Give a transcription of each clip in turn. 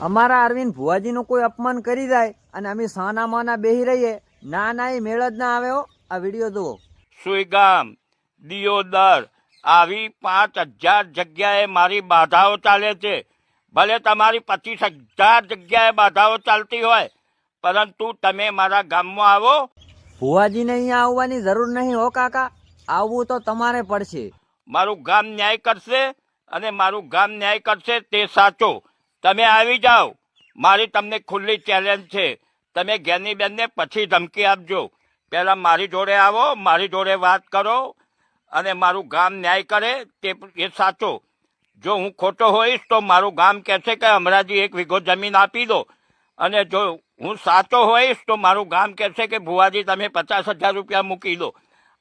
અમારા અરવિંદ ભુવાજીનું કોઈ અપમાન કરી જાય અને અમે સાના માના બેહી રહીએ, ના ના એ મેળ જ ના આવે હો. આ વિડીયો જુઓ. સુઈગામ, દિયોદર આવી 5000 જગ્યાએ મારી બાધાઓ ચાલે છે. ભલે તમારી 25,000 જગ્યાએ બાધાઓ ચાલતી હોય, પરંતુ તમે મારા ગામમાં આવો. ભુવાજીને અહીંયા આવવાની જરૂર નહીં હો કાકા, આવવું તો તમારે પડશે. મારું ગામ ન્યાય કરશે અને મારું ગામ ન્યાય કરશે તે સાચો. તમે આવી જાઓ. મારી તમને ખુલ્લી ચેલેન્જ છે. તમે જ્ઞાનીબેનને પછી ધમકી આપજો. પહેલાં મારી જોડે આવો, મારી જોડે વાત કરો અને મારું ગામ ન્યાય કરે તે એ સાચો. જો હું ખોટો હોઈશ તો મારું ગામ કહેશે કે અમરાજી 1 વીઘો જમીન આપી દો, અને જો હું સાચો હોઈશ તો મારું ગામ કહેશે કે ભુવાજી તમે 50,000 રૂપિયા મૂકી દો.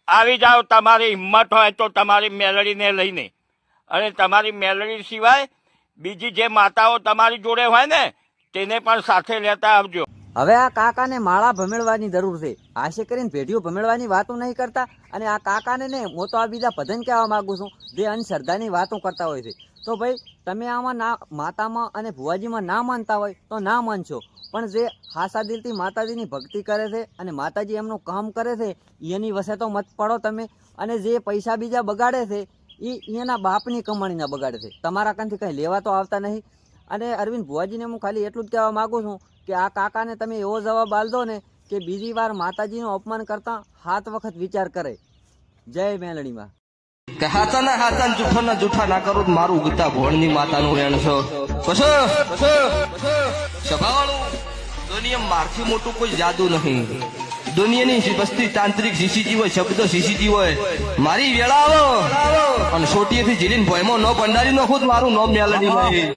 આવી જાઓ તમારી હિંમત હોય તો તમારી મેલડીને લઈને. અને તમારી મેલડી સિવાય બીજી જે માતાઓ તમારી જોડે હોય ને તેને પણ સાથે લેતા આવજો. હવે આ કાકાને માળા ભમેળવાની જરૂર છે. આશે કરીને ભેડિયો ભમેળવાની વાતો નહીં કરતા. અને આ કાકાને ને હું તો આ બીજા ભજન કહેવા માંગુ છું જે અંધશ્રદ્ધાની વાતો કરતા હોય છે. તો ભાઈ તમે આમાં ના માતામાં અને ભુવાજીમાં ના માનતા હોય તો ના માનશો, પણ જે હાસા દિલથી માતાજીની ભક્તિ કરે છે અને માતાજી એમનું કામ કરે છે એની વસે તો મત પડો તમે. અને જે પૈસા બીજા બગાડે છે એ એના બાપની કમાણીના બગાડે છે, તમારા કાનથી કંઈ લેવા તો આવતા નહીં. અને અરવિંદ ભુવાજીને હું ખાલી એટલું જ કહેવા માગું છું કે આ કાકાને તમે એવો જવાબ આલદો ને કે બીજી વાર માતાજીનું અપમાન કરતા 7 વખત વિચાર કરે. જય મેલડીમાં. કે હાથાના હાથા જૂઠાના જૂઠા ના કરું મારું ઉગતા ભોળની માતાનું રેણ છો. સભાવાળું દુનિયા મારથી મોટું કોઈ જાદુ નહીં. દુનિયાની વસ્તી તાંત્રિક શીશીજી હોય, શબ્દ શીશીજી હોય. મારી વેળા આવો અને સોટીએથી જીલીને ભોયમાં ન ભંડારી નાખું મારું નામ મેલડી નહીં.